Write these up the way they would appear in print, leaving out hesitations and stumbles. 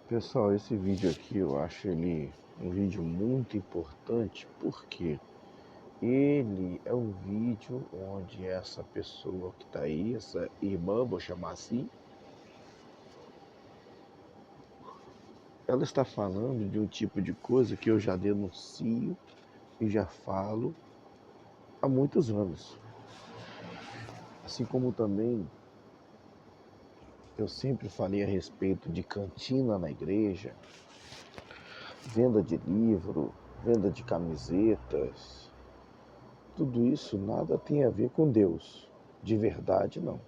Pessoal, esse vídeo aqui eu acho ele um vídeo muito importante porque ele é um vídeo onde essa pessoa que está aí, essa irmã, vou chamar assim, ela está falando de um tipo de coisa que eu já denuncio e já falo há muitos anos. Assim como também eu sempre falei a respeito de cantina na igreja, venda de livro, venda de camisetas. Tudo isso nada tem a ver com Deus, de verdade não.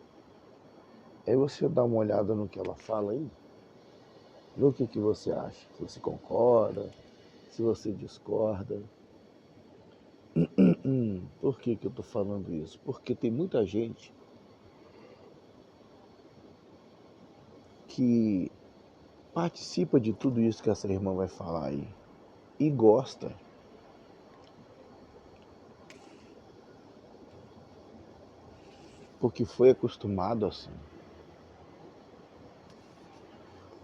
Aí você dá uma olhada no que ela fala aí, vê o que você acha, se você concorda, se você discorda. Por que eu estou falando isso? Porque tem muita gente que participa de tudo isso que essa irmã vai falar aí e gosta, porque foi acostumado assim,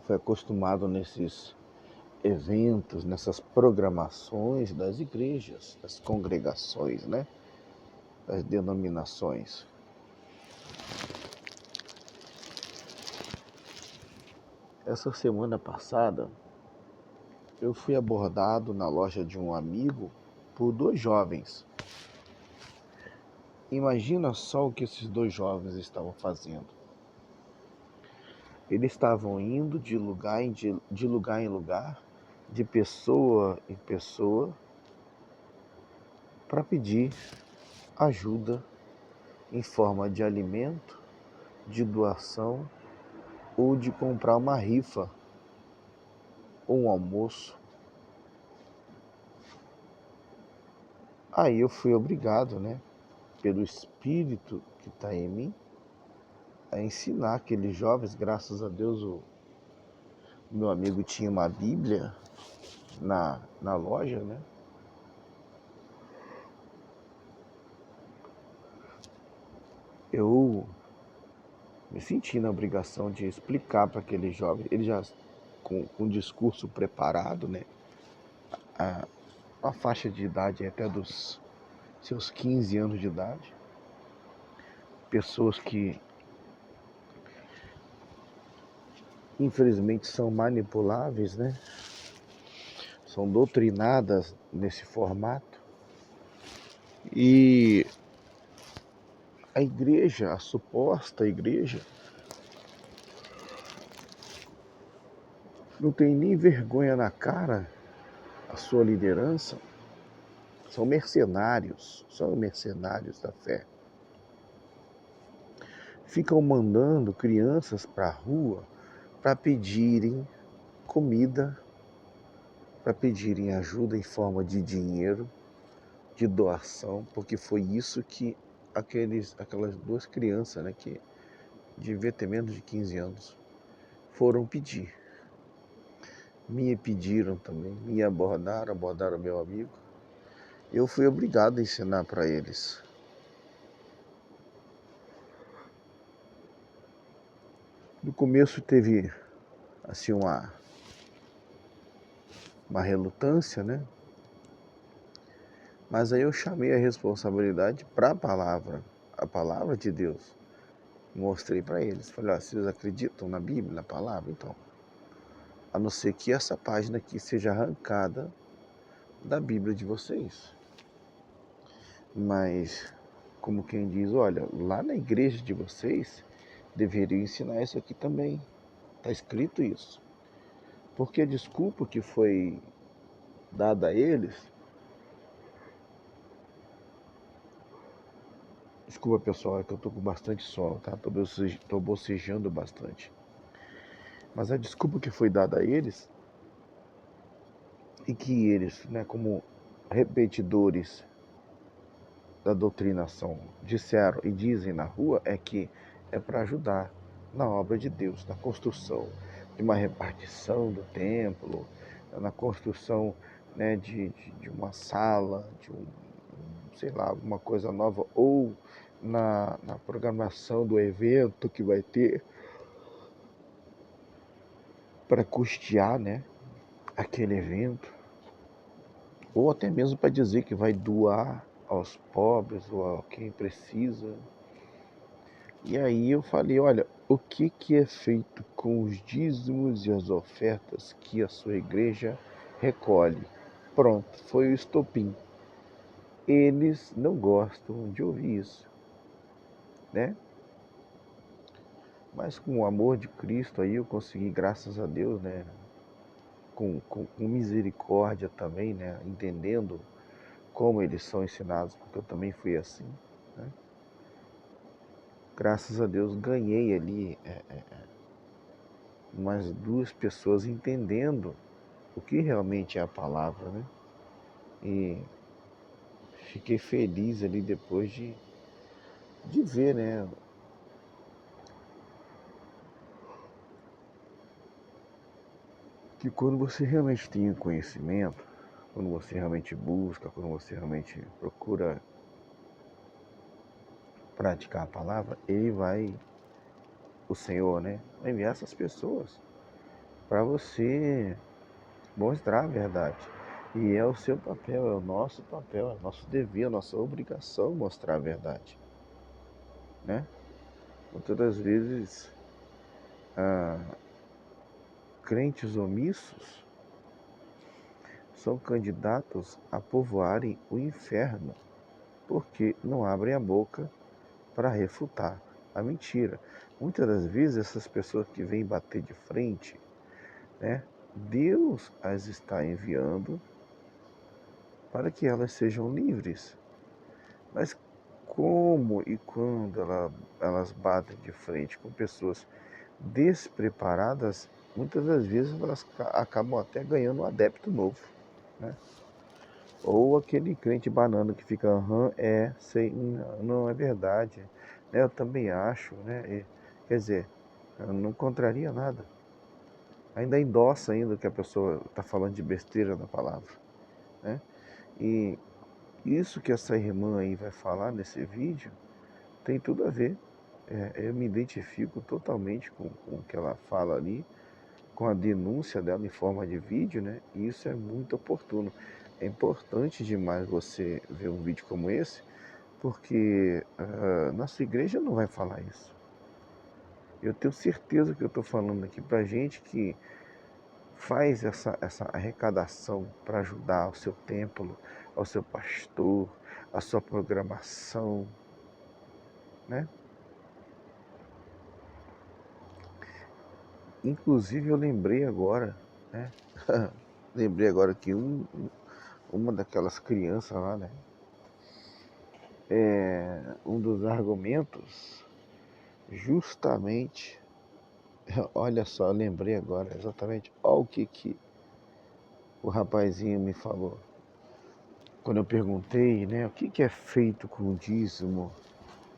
foi acostumado nesses eventos, nessas programações das igrejas, das congregações, né? Das denominações. Essa semana passada, eu fui abordado na loja de um amigo por dois jovens. Imagina só o que esses dois jovens estavam fazendo. Eles estavam indo de lugar em lugar, de pessoa em pessoa, para pedir ajuda em forma de alimento, de doação ou de comprar uma rifa ou um almoço. Aí eu fui obrigado, né, pelo Espírito que está em mim, a ensinar aqueles jovens. Graças a Deus o meu amigo tinha uma Bíblia na loja, né? Eu me senti na obrigação de explicar para aqueles jovens, ele já com um discurso preparado, né? A faixa de idade é até dos seus 15 anos de idade. Pessoas que infelizmente são manipuláveis, né? São doutrinadas nesse formato. E a igreja, a suposta igreja, não tem nem vergonha na cara, a sua liderança. São mercenários da fé. Ficam mandando crianças para a rua para pedirem comida, para pedirem ajuda em forma de dinheiro, de doação, porque foi isso que aquelas duas crianças, né, que devia ter menos de 15 anos, foram pedir. Me pediram também, me abordaram meu amigo. Eu fui obrigado a ensinar para eles. No começo teve assim uma relutância, né? Mas aí eu chamei a responsabilidade para a palavra de Deus. Mostrei para eles, falei, ó, vocês acreditam na Bíblia, na palavra? Então, a não ser que essa página aqui seja arrancada da Bíblia de vocês. Mas, como quem diz, olha, lá na igreja de vocês, deveriam ensinar isso aqui também. Está escrito isso. Porque a desculpa que foi dada a eles, desculpa pessoal, é que eu tô com bastante sono, tá? Tô bocejando bastante. Mas a desculpa que foi dada a eles, e que eles, né, como repetidores da doutrinação, disseram e dizem na rua, é que é para ajudar na obra de Deus, na construção de uma repartição do templo, na construção, né, de uma sala, sei lá, alguma coisa nova, ou na programação do evento que vai ter. para custear, né, aquele evento, ou até mesmo para dizer que vai doar aos pobres ou a quem precisa. E aí eu falei, olha, o que que é feito com os dízimos e as ofertas que a sua igreja recolhe? Pronto, foi o estopim. Eles não gostam de ouvir isso, né? Mas com o amor de Cristo aí eu consegui, graças a Deus, né? Com misericórdia também, né? Entendendo como eles são ensinados, porque eu também fui assim, né? Graças a Deus ganhei ali umas duas pessoas entendendo o que realmente é a palavra, né? E fiquei feliz ali depois de ver, né? Que quando você realmente tem o conhecimento, quando você realmente busca, quando você realmente procura praticar a palavra, o Senhor, né, vai enviar essas pessoas para você mostrar a verdade. E é o seu papel, é o nosso papel, é o nosso dever, é a nossa obrigação mostrar a verdade, né? Muitas das vezes, ah, crentes omissos são candidatos a povoarem o inferno, porque não abrem a boca para refutar a mentira. Muitas das vezes essas pessoas que vêm bater de frente, né, Deus as está enviando para que elas sejam livres. Mas como e quando elas batem de frente com pessoas despreparadas, muitas das vezes elas acabam até ganhando um adepto novo, né? Ou aquele crente banana que fica, sei, não é verdade, né? Eu também acho, né? Quer dizer, não contraria nada. Ainda endossa ainda o que a pessoa está falando de besteira na palavra, né? E isso que essa irmã aí vai falar nesse vídeo tem tudo a ver. Eu me identifico totalmente com o que ela fala ali, com a denúncia dela em forma de vídeo, né? E isso é muito oportuno. É importante demais você ver um vídeo como esse, porque nossa igreja não vai falar isso. Eu tenho certeza que eu estou falando aqui para gente que faz essa arrecadação para ajudar ao seu templo, ao seu pastor, a sua programação, né? Inclusive eu lembrei agora, né? Lembrei agora que uma daquelas crianças lá, né? Um dos argumentos, justamente, olha só, eu lembrei agora exatamente, olha o que o rapazinho me falou. Quando eu perguntei, né, o que é feito com o dízimo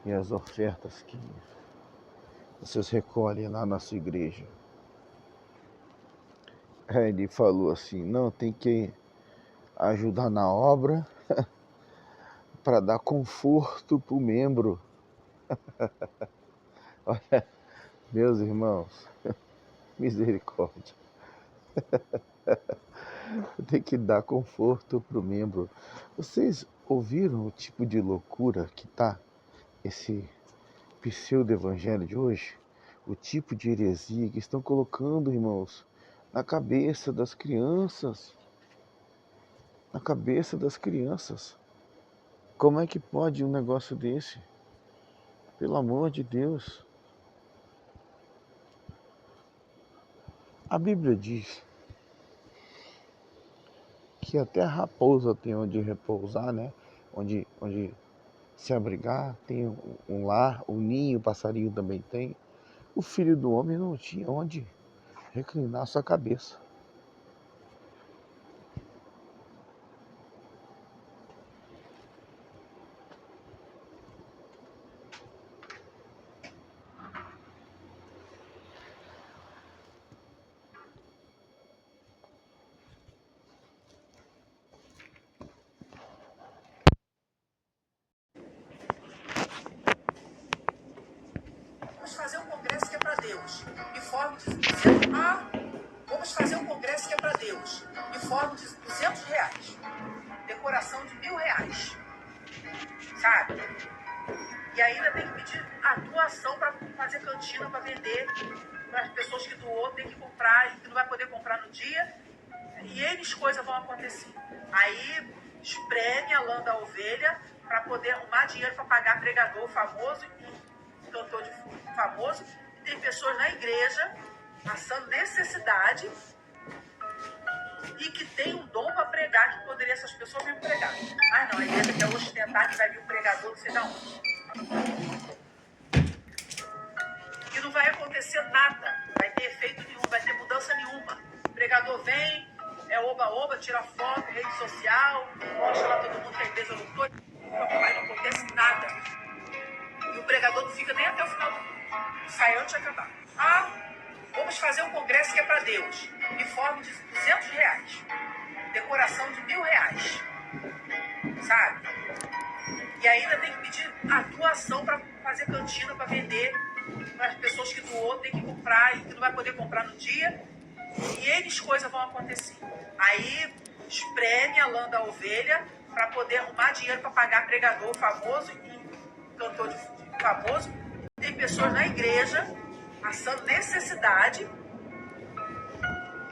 e as ofertas que vocês recolhem lá na sua igreja. Aí ele falou assim, não, tem que ajudar na obra para dar conforto para o membro. Olha, meus irmãos, misericórdia. Tem que dar conforto para o membro. Vocês ouviram o tipo de loucura que tá esse pseudo-evangelho de hoje? O tipo de heresia que estão colocando, irmãos, na cabeça das crianças. Na cabeça das crianças. Como é que pode um negócio desse? Pelo amor de Deus. A Bíblia diz que até a raposa tem onde repousar, né? Onde se abrigar, tem um lar, o ninho, o passarinho também tem. O filho do homem não tinha onde reclinar sua cabeça. Vamos fazer um congresso que é para Deus. E forma dizendo, vamos fazer um congresso que é para Deus. Uniforme de R$ 200. Decoração de R$ 1.000. Sabe? E ainda tem que pedir a doação para fazer cantina para vender. Para as pessoas que doou tem que comprar e que não vai poder comprar no dia. E eles coisas vão acontecer. Aí espreme a lã da ovelha para poder arrumar dinheiro para pagar pregador famoso e cantor de famoso. E tem pessoas na igreja passando necessidade e que tem um dom para pregar, que poderia essas pessoas vir pregar. Ah, não, a igreja quer ostentar que vai vir um pregador não sei de onde. E não vai acontecer nada, vai ter efeito nenhum, vai ter mudança nenhuma. O pregador vem, é oba-oba, tira foto, rede social, mostra lá todo mundo que a igreja lutou, mas não acontece nada. E o pregador não fica nem até o final do culto, sai antes de acabar. Ah, vamos fazer um congresso que é para Deus. Uniforme de R$ 200. Decoração de R$ 1.000. Sabe? E ainda tem que pedir a doação para fazer cantina para vender. Para as pessoas que doou tem que comprar e que não vai poder comprar no dia. E eles coisas vão acontecer. Aí espreme a lã da ovelha para poder arrumar dinheiro para pagar pregador famoso e cantor de famoso. Tem pessoas na igreja passando necessidade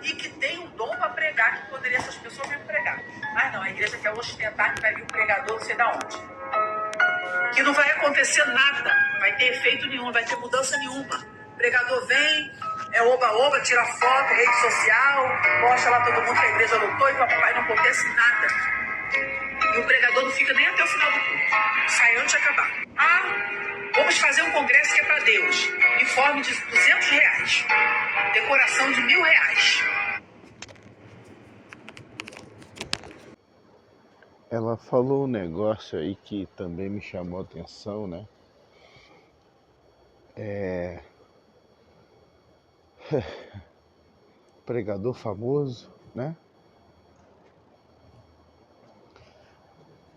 e que tem um dom para pregar, que poderia essas pessoas vir pregar. Mas não, a igreja quer ostentar que vai vir um pregador não sei de onde. Que não vai acontecer nada, vai ter efeito nenhum, vai ter mudança nenhuma. O pregador vem, é oba-oba, tira foto, rede social, mostra lá todo mundo que a igreja lutou e papai, não acontece nada. E o pregador não fica nem até o final do culto, sai antes de acabar. Ah, vamos fazer um congresso que é para Deus. Uniforme de R$ 200. Decoração de R$ 1.000. Ela falou um negócio aí que também me chamou a atenção, né? Pregador famoso, né?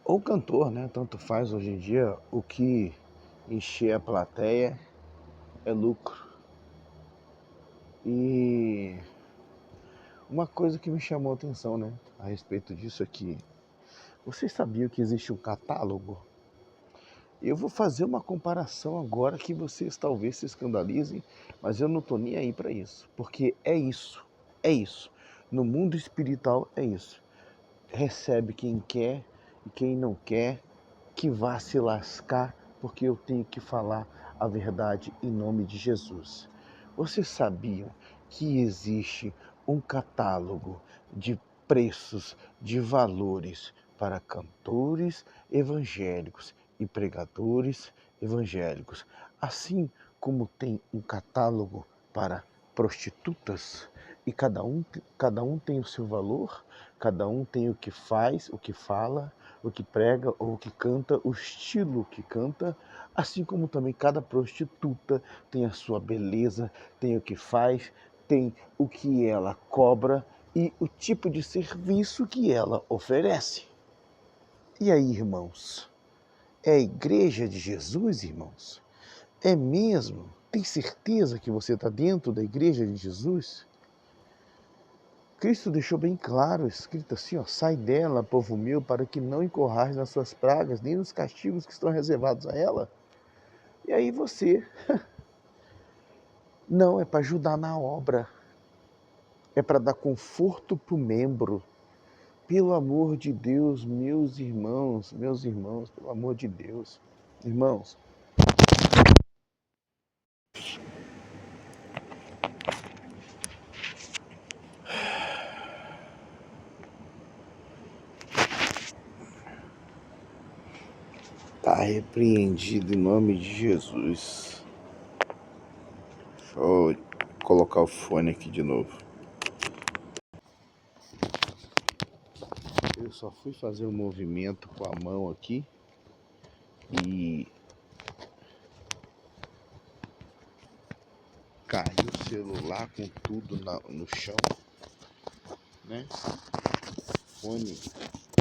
Ou cantor, né? Tanto faz hoje em dia. O que encher a plateia é lucro. E uma coisa que me chamou a atenção, né? A respeito disso aqui. Vocês sabiam que existe um catálogo? Eu vou fazer uma comparação agora que vocês talvez se escandalizem, mas eu não tô nem aí para isso, porque é isso, é isso. No mundo espiritual é isso. Recebe quem quer e quem não quer, que vá se lascar, porque eu tenho que falar a verdade em nome de Jesus. Vocês sabiam que existe um catálogo de preços, de valores para cantores evangélicos e pregadores evangélicos, assim como tem um catálogo para prostitutas, e cada um tem o seu valor, cada um tem o que faz, o que fala, o que prega ou o que canta, o estilo que canta, assim como também cada prostituta tem a sua beleza, tem o que faz, tem o que ela cobra e o tipo de serviço que ela oferece. E aí, irmãos? É a igreja de Jesus, irmãos? É mesmo? Tem certeza que você está dentro da igreja de Jesus? Cristo deixou bem claro, escrito assim, ó, sai dela, povo meu, para que não incorrais nas suas pragas, nem nos castigos que estão reservados a ela. E aí você, não, é para ajudar na obra, é para dar conforto para o membro. Pelo amor de Deus, meus irmãos, pelo amor de Deus. Irmãos, está repreendido em nome de Jesus. Deixa eu colocar o fone aqui de novo. Eu só fui fazer um movimento com a mão aqui e caiu o celular com tudo no chão, né? O fone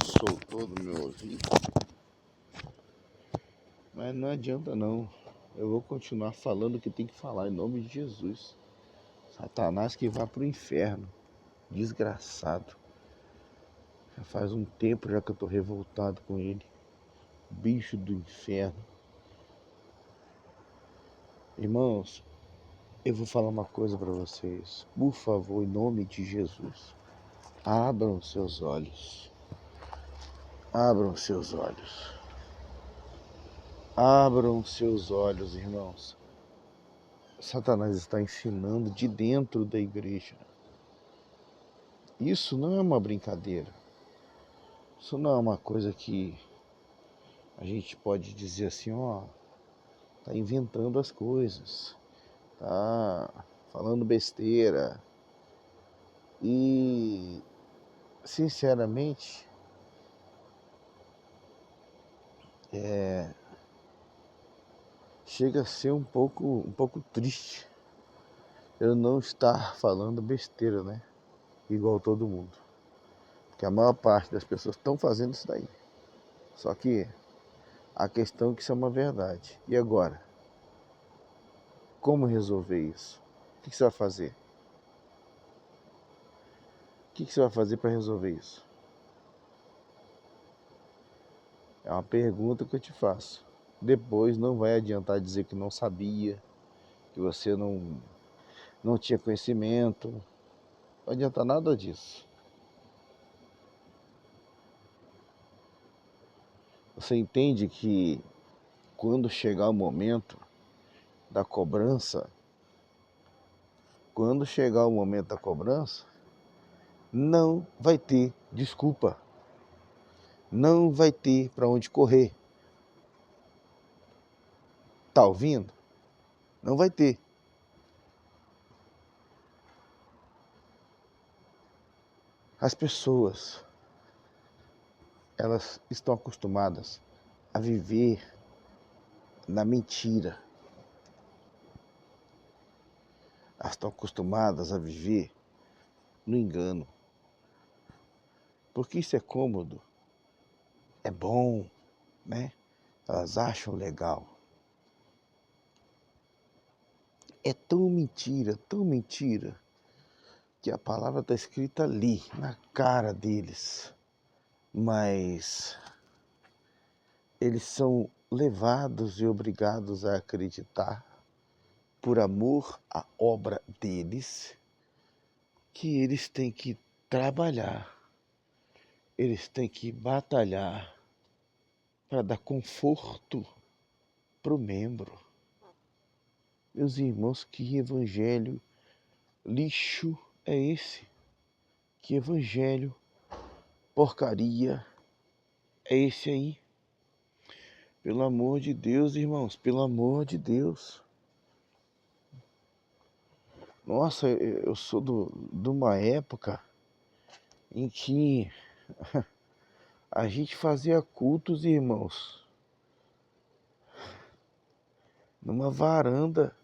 soltou do meu ouvido. Mas não adianta não. Eu vou continuar falando o que tem que falar em nome de Jesus. Satanás que vá pro inferno. desgraçado. Já faz um tempo já que eu tô revoltado com ele. Bicho do inferno. Irmãos, eu vou falar uma coisa para vocês. Por favor, em nome de Jesus, abram seus olhos. Abram seus olhos. Abram seus olhos, irmãos. Satanás está ensinando de dentro da igreja. Isso não é uma brincadeira. Isso não é uma coisa que a gente pode dizer assim, ó, tá inventando as coisas, tá falando besteira. E, sinceramente, chega a ser um pouco triste eu não estar falando besteira, né? Igual todo mundo. Porque a maior parte das pessoas estão fazendo isso daí. Só que a questão é que isso é uma verdade. E agora? Como resolver isso? O que você vai fazer? O que você vai fazer para resolver isso? É uma pergunta que eu te faço. Depois não vai adiantar dizer que não sabia, que você não tinha conhecimento. Não adianta nada disso. Você entende que quando chegar o momento da cobrança, não vai ter desculpa. Não vai ter para onde correr. Tá ouvindo? Não vai ter. As pessoas, elas estão acostumadas a viver na mentira. Elas estão acostumadas a viver no engano. Porque isso é cômodo, é bom, né? Elas acham legal. É tão mentira, que a palavra está escrita ali, na cara deles. Mas eles são levados e obrigados a acreditar, por amor à obra deles, que eles têm que trabalhar, eles têm que batalhar para dar conforto para o membro. Meus irmãos, que evangelho lixo é esse? Que evangelho porcaria é esse aí? Pelo amor de Deus, irmãos, pelo amor de Deus. Nossa, eu sou de uma época em que a gente fazia cultos, irmãos, numa varanda,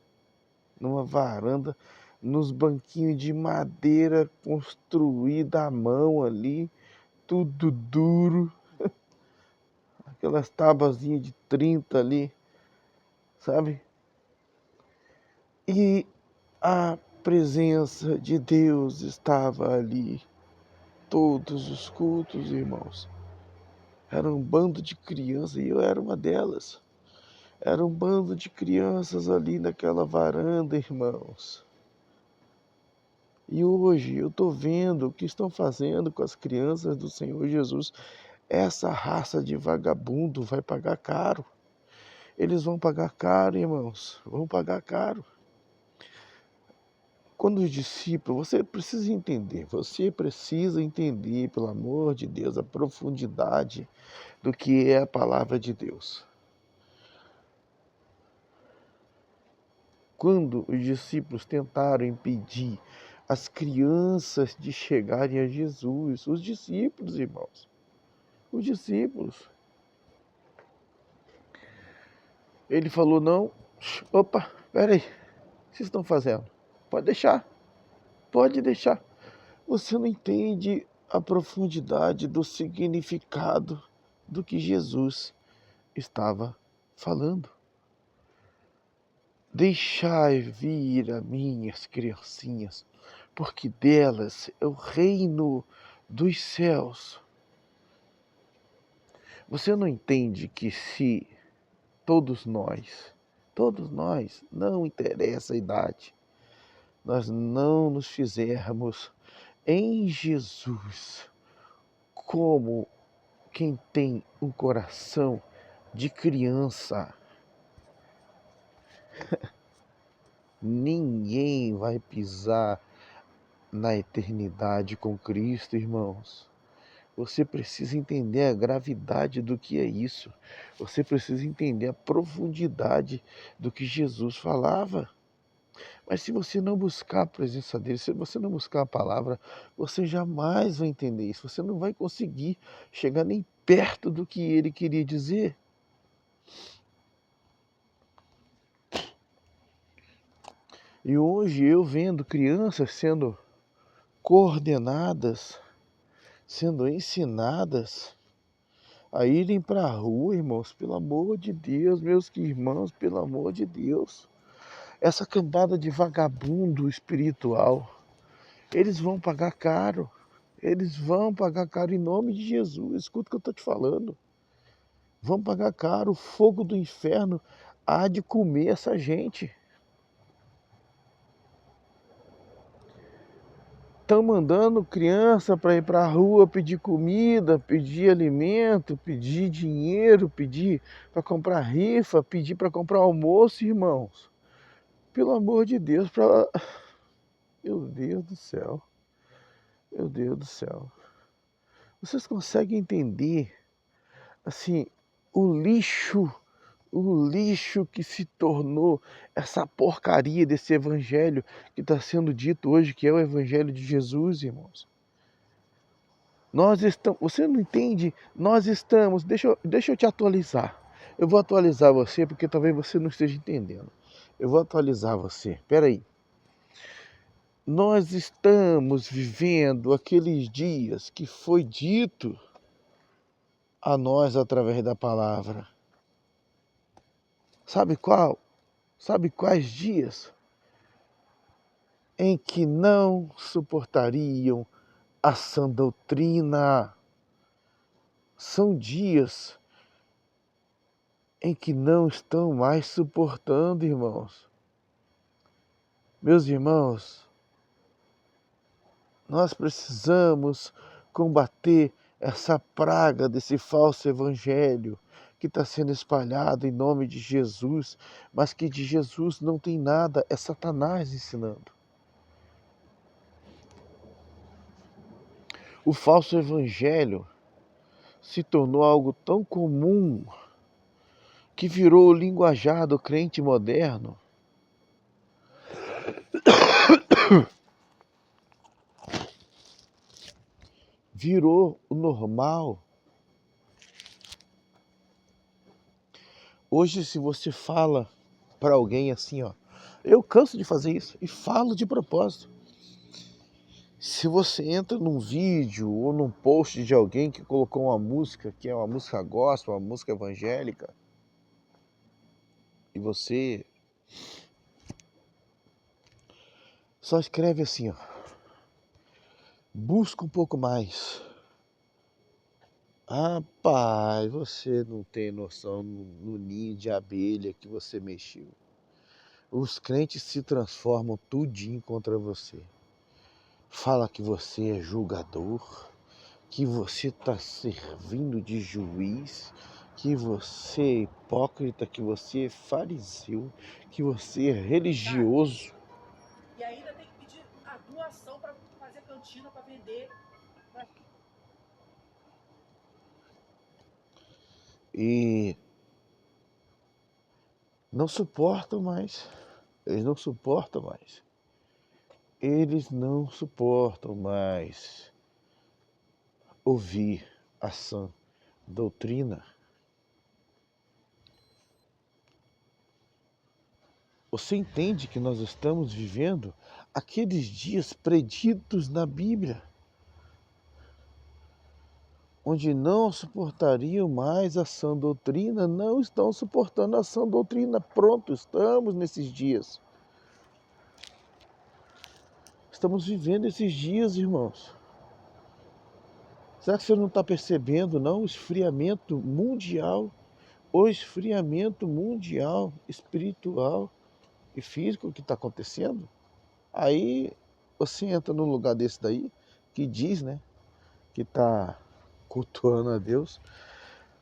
nos banquinhos de madeira construída à mão ali, tudo duro, aquelas tabuazinhas de 30 ali, sabe? E a presença de Deus estava ali, todos os cultos, irmãos. Era um bando de crianças e eu era uma delas. Era um bando de crianças ali naquela varanda, irmãos. E hoje eu estou vendo o que estão fazendo com as crianças do Senhor Jesus. Essa raça de vagabundo vai pagar caro. Eles vão pagar caro, irmãos. Vão pagar caro. Quando os discípulos, você precisa entender, pelo amor de Deus, a profundidade do que é a palavra de Deus. Quando os discípulos tentaram impedir as crianças de chegarem a Jesus, os discípulos, irmãos, os discípulos, ele falou, não, opa, peraí, o que vocês estão fazendo? Pode deixar. Você não entende a profundidade do significado do que Jesus estava falando. Deixai vir a minhas criancinhas, porque delas é o reino dos céus. Você não entende que se todos nós, não interessa a idade, nós não nos fizermos em Jesus como quem tem um coração de criança, ninguém vai pisar na eternidade com Cristo, irmãos. Você precisa entender a gravidade do que é isso. Você precisa entender a profundidade do que Jesus falava. Mas se você não buscar a presença dele, se você não buscar a palavra, você jamais vai entender isso. Você não vai conseguir chegar nem perto do que ele queria dizer. E hoje eu vendo crianças sendo coordenadas, sendo ensinadas a irem para a rua, irmãos, pelo amor de Deus, meus irmãos, pelo amor de Deus. Essa cambada de vagabundo espiritual, eles vão pagar caro. Eles vão pagar caro em nome de Jesus. Escuta o que eu estou te falando. Vão pagar caro. O fogo do inferno há de comer essa gente. Estão mandando criança para ir para a rua pedir comida, pedir alimento, pedir dinheiro, pedir para comprar rifa, pedir para comprar almoço, irmãos. Pelo amor de Deus, meu Deus do céu. Meu Deus do céu. Vocês conseguem entender, assim, o lixo que se tornou essa porcaria desse evangelho que está sendo dito hoje, que é o evangelho de Jesus, irmãos? Você não entende? Deixa eu te atualizar. Eu vou atualizar você porque talvez você não esteja entendendo. Eu vou atualizar você. Espera aí. Nós estamos vivendo aqueles dias que foi dito a nós através da palavra. Sabe qual? Sabe quais dias? Em que não suportariam a sã doutrina. São dias em que não estão mais suportando, irmãos. Meus irmãos, nós precisamos combater essa praga desse falso evangelho que está sendo espalhado em nome de Jesus, mas que de Jesus não tem nada, é Satanás ensinando. O falso evangelho se tornou algo tão comum que virou o linguajar do crente moderno. Virou o normal. Hoje, se você fala para alguém assim, ó, eu canso de fazer isso e falo de propósito. Se você entra num vídeo ou num post de alguém que colocou uma música, que é uma música gospel, uma música evangélica, e você só escreve assim, ó, busca um pouco mais. Rapaz, você não tem noção no ninho de abelha que você mexeu. Os crentes se transformam tudinho contra você. Fala que você é julgador, que você está servindo de juiz, que você é hipócrita, que você é fariseu, que você é religioso. E ainda tem que pedir a doação para fazer cantina, para vender. E não suportam mais. Eles não suportam mais. Eles não suportam mais ouvir a sã doutrina. Você entende que nós estamos vivendo aqueles dias preditos na Bíblia, onde não suportariam mais a sã doutrina, não estão suportando a sã doutrina. Pronto, estamos nesses dias. estamos vivendo esses dias, irmãos. Será que você não está percebendo, não, o esfriamento mundial? O esfriamento mundial, espiritual e físico que está acontecendo? Aí você entra num lugar desse daí, que diz, né, que está cultuando a Deus.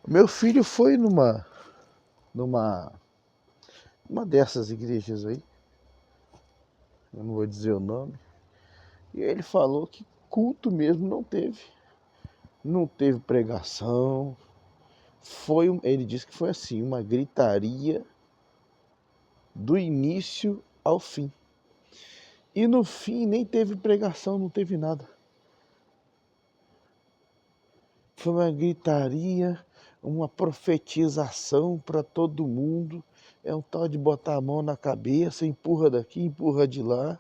Meu filho foi numa dessas igrejas aí, eu não vou dizer o nome, e ele falou que culto mesmo não teve. Não teve pregação. Ele disse que foi assim, uma gritaria do início ao fim. E no fim nem teve pregação, não teve nada. Foi uma gritaria, uma profetização para todo mundo. É um tal de botar a mão na cabeça, empurra daqui, empurra de lá.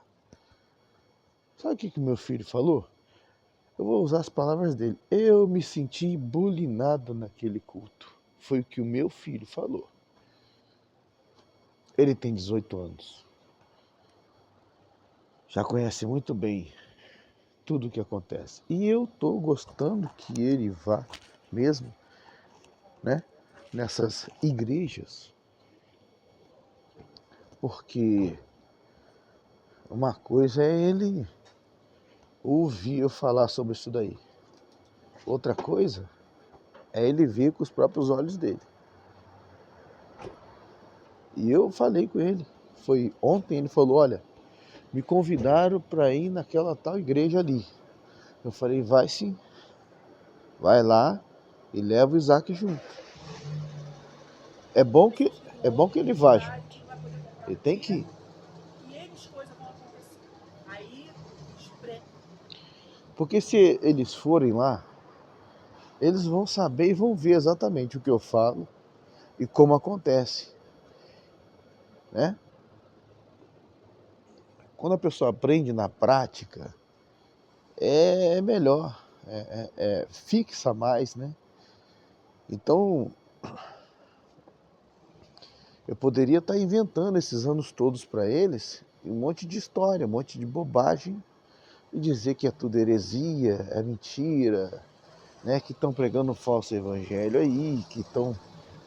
Sabe o que meu filho falou? Eu vou usar as palavras dele. Eu me senti bulinado naquele culto. Foi o que o meu filho falou. Ele tem 18 anos. Já conhece muito bem tudo o que acontece. E eu estou gostando que ele vá mesmo, né, nessas igrejas. Porque uma coisa é ele ouvir eu falar sobre isso daí. Outra coisa é ele ver com os próprios olhos dele. E eu falei com ele. Foi ontem, ele falou, olha, me convidaram para ir naquela tal igreja ali. Eu falei, vai sim. Vai lá e leva o Isaac junto. É bom que ele vá junto. Ele tem que ir. E eles coisas vão acontecer. Aí, Porque se eles forem lá, eles vão saber e vão ver exatamente o que eu falo e como acontece, né? Quando a pessoa aprende na prática, é melhor, fixa mais, né? Então, eu poderia estar inventando esses anos todos para eles um monte de história, um monte de bobagem e dizer que é tudo heresia, é mentira, né? Que estão pregando um falso evangelho aí, que estão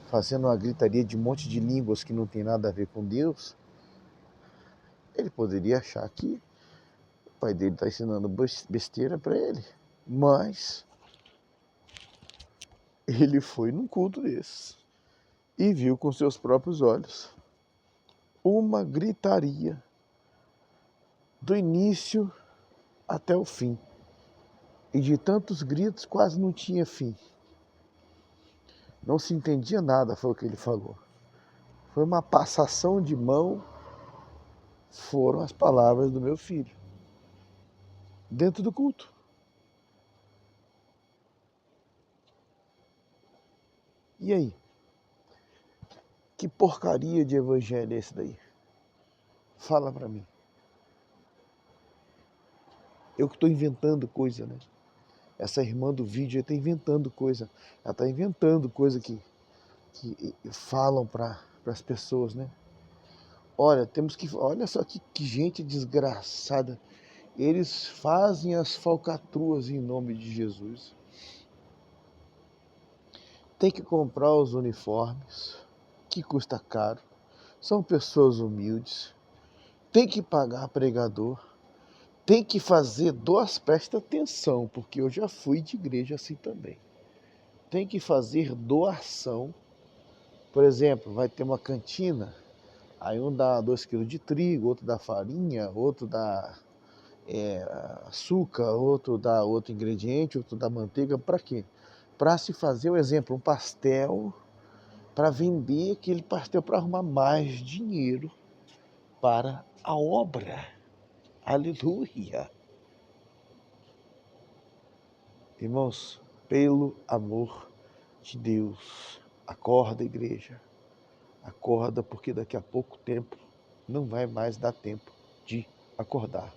fazendo uma gritaria de um monte de línguas que não tem nada a ver com Deus. Ele poderia achar que o pai dele está ensinando besteira para ele, mas ele foi num culto desses e viu com seus próprios olhos uma gritaria do início até o fim. E de tantos gritos quase não tinha fim. Não se entendia nada, foi o que ele falou. Foi uma passação de mão, foram as palavras do meu filho. Dentro do culto. E aí? Que porcaria de evangelho é esse daí? Fala pra mim. Eu que estou inventando coisa, né? Essa irmã do vídeo está inventando coisa. Ela está inventando coisa que falam para as pessoas, né? Olha, olha só que gente desgraçada. Eles fazem as falcatruas em nome de Jesus. Tem que comprar os uniformes, que custa caro. São pessoas humildes. Tem que pagar pregador. Tem que fazer presta atenção, porque eu já fui de igreja assim também. Tem que fazer doação. Por exemplo, vai ter uma cantina, aí um dá 2 quilos de trigo, outro dá farinha, outro dá açúcar, outro dá outro ingrediente, outro dá manteiga. Para quê? Para se fazer, um exemplo, um pastel, para vender aquele pastel, para arrumar mais dinheiro para a obra. Aleluia! Irmãos, pelo amor de Deus, acorda, igreja. Acorda, porque daqui a pouco tempo não vai mais dar tempo de acordar.